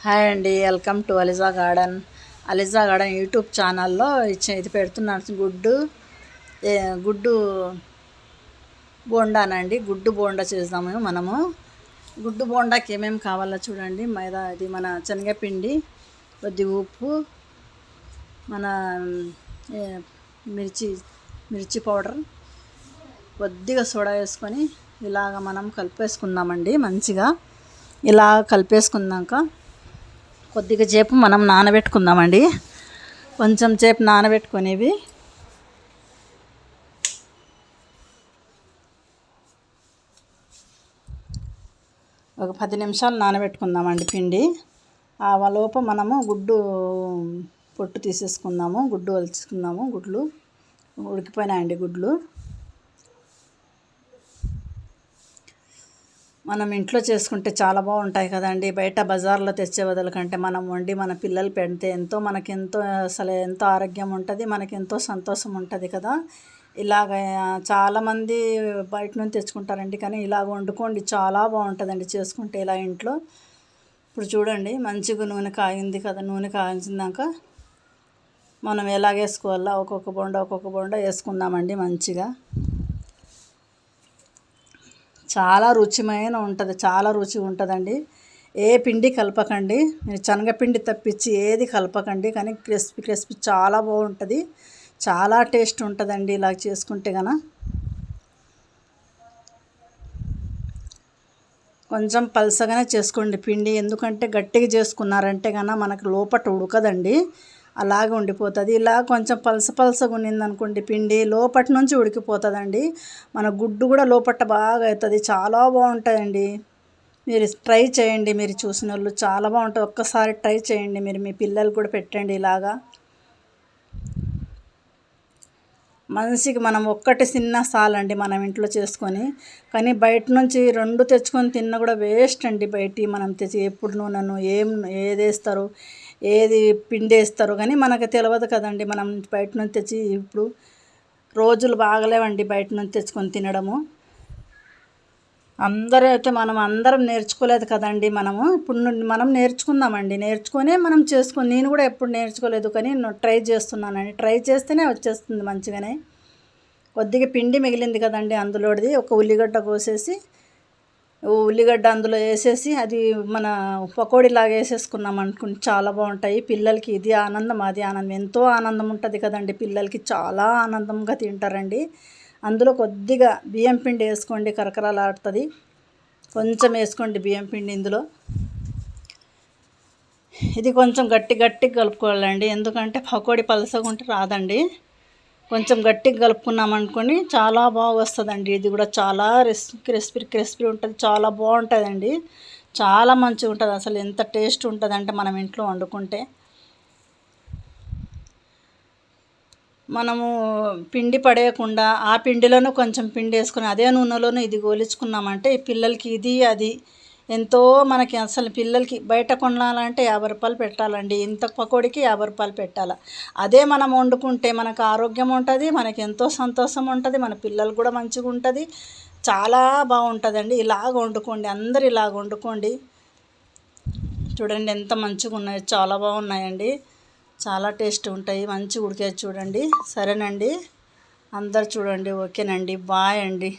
Hi అండి, welcome to Aliza garden. Aliza garden YouTube ఛానల్లో ఇది పెడుతున్నాను. గుడ్డు బోండానండి. గుడ్డు బోండా చేద్దాము మనము. గుడ్డు బోండాకి ఏమేమి కావాలో చూడండి. మైదా, ఇది మన శనగపిండి, కొద్దిగా ఉప్పు, మన మిర్చి పౌడర్, కొద్దిగా సోడా వేసుకొని ఇలాగ మనం కలిపేసుకుందామండి. మంచిగా ఇలా కలిపేసుకున్నాక కొద్దిగా సేపు మనం నానబెట్టుకుందామండి. కొంచెం సేపు నానబెట్టుకునేవి ఒక 10 నిమిషాలు నానబెట్టుకుందామండి పిండి. ఆ లోపు మనము గుడ్డు పొట్టు తీసేసుకుందాము. గుడ్డు వలుచుకుందాము. గుడ్లు ఉడికిపోయినాయండి. గుడ్లు మనం ఇంట్లో చేసుకుంటే చాలా బాగుంటాయి కదండి. బయట బజార్లో తెచ్చే బదులు కంటే మనం వండి మన పిల్లలు పెడితే మనకెంతో అసలు ఎంతో ఆరోగ్యం ఉంటుంది, మనకెంతో సంతోషం ఉంటుంది కదా. ఇలాగ చాలామంది బయట నుంచి తెచ్చుకుంటారండి, కానీ ఇలాగ వండుకోండి, చాలా బాగుంటుందండి చేసుకుంటే ఇలా ఇంట్లో. ఇప్పుడు చూడండి, మంచిగా నూనె కాగింది కదా. నూనె కాగించాక మనం ఎలాగేసుకోవాలా ఒక్కొక్క బొండ వేసుకుందామండి. మంచిగా చాలా రుచిమైన ఉంటుంది, చాలా రుచి ఉంటుందండి. ఏ పిండి కలపకండి, మీరు శనగపిండి తప్పించి ఏది కలపకండి. కానీ క్రిస్పీ చాలా బాగుంటుంది, చాలా టేస్ట్ ఉంటుందండి ఇలా చేసుకుంటే కనుక. కొంచెం పలసగానే చేసుకోండి పిండి, ఎందుకంటే గట్టిగా చేసుకున్నారంటే కనుక మనకు లోపట ఉడకదండి, అలాగే ఉండిపోతుంది. ఇలా కొంచెం పలసగా ఉన్నిందనుకోండి పిండి, లోపటి నుంచి ఉడికిపోతుందండి. మన గుడ్డు కూడా లోపట బాగా అవుతుంది, చాలా బాగుంటుందండి. మీరు ట్రై చేయండి, మీరు చూసిన వాళ్ళు చాలా బాగుంటుంది. ఒక్కసారి ట్రై చేయండి, మీరు మీ పిల్లలు కూడా పెట్టండి ఇలాగా. మనిషికి మనం ఒక్కటి చిన్న చాలండి మనం ఇంట్లో చేసుకొని. కానీ బయట నుంచి 2 తెచ్చుకొని తిన్నా కూడా వేస్ట్ అండి. బయట మనం తెచ్చి ఎప్పుడు నూనెను ఏది వేస్తారు, ఏది పిండి వేస్తారు కానీ మనకు తెలియదు కదండి. మనం బయట నుంచి తెచ్చి ఇప్పుడు రోజులు బాగలేవండి బయట నుంచి తెచ్చుకొని తినడము. అందరం నేర్చుకోలేదు కదండి. ఇప్పుడు మనం నేర్చుకుందామండి, నేర్చుకొని మనం చేసుకొని. నేను కూడా ఎప్పుడు నేర్చుకోలేదు, కానీ ట్రై చేస్తున్నానండి. ట్రై చేస్తేనే వచ్చేస్తుంది మంచిగానే. కొద్దిగా పిండి మిగిలింది కదండి, అందులోది ఒక ఉల్లిగడ్డ కోసేసి ఉల్లిగడ్డ అందులో వేసేసి అది మన పకోడీలాగా వేసేసుకున్నాం అనుకుని చాలా బాగుంటాయి. పిల్లలకి ఇది ఆనందం, అది ఆనందం, ఎంతో ఆనందం ఉంటుంది కదండి. పిల్లలకి చాలా ఆనందంగా తింటారండి. అందులో కొద్దిగా బియ్యం పిండి వేసుకోండి, కరకరలాడుతుంది. కొంచెం వేసుకోండి బియ్యం పిండి ఇందులో. ఇది కొంచెం గట్టిగా కలుపుకోవాలండి, ఎందుకంటే పకోడీ పలసగా ఉంటే రాదండి. కొంచెం గట్టిగా కలుపుకున్నాం అనుకోని చాలా బాగా వస్తుందండి. ఇది కూడా చాలా క్రిస్పీ ఉంటుంది, చాలా బాగుంటుందండి, చాలా మంచిగా ఉంటుంది. అసలు ఎంత టేస్ట్ ఉంటుంది అంటే మనం ఇంట్లో వండుకుంటే. మనము పిండి పడేయకుండా ఆ పిండిలోనూ కొంచెం పిండి వేసుకొని అదే నూనెలోనూ ఇది గోలించుకున్నామంటే ఈ పిల్లలకి ఇది అది ఎంతో మనకి. అసలు పిల్లలకి బయట కొనాలంటే 50 రూపాయలు పెట్టాలండి, ఇంత పకోడీకి 50 రూపాయలు పెట్టాలి. అదే మనం వండుకుంటే మనకు ఆరోగ్యం ఉంటుంది, మనకి ఎంతో సంతోషం ఉంటుంది, మన పిల్లలు కూడా మంచిగా ఉంటుంది, చాలా బాగుంటుందండి. ఇలాగ వండుకోండి, అందరు ఇలాగ వండుకోండి. చూడండి ఎంత మంచిగా ఉన్నాయో, చాలా బాగున్నాయండి, చాలా టేస్ట్ ఉంటాయి, మంచిగా ఉడికేది చూడండి. సరేనండి, అందరు చూడండి. ఓకేనండి, బాయ్ అండి.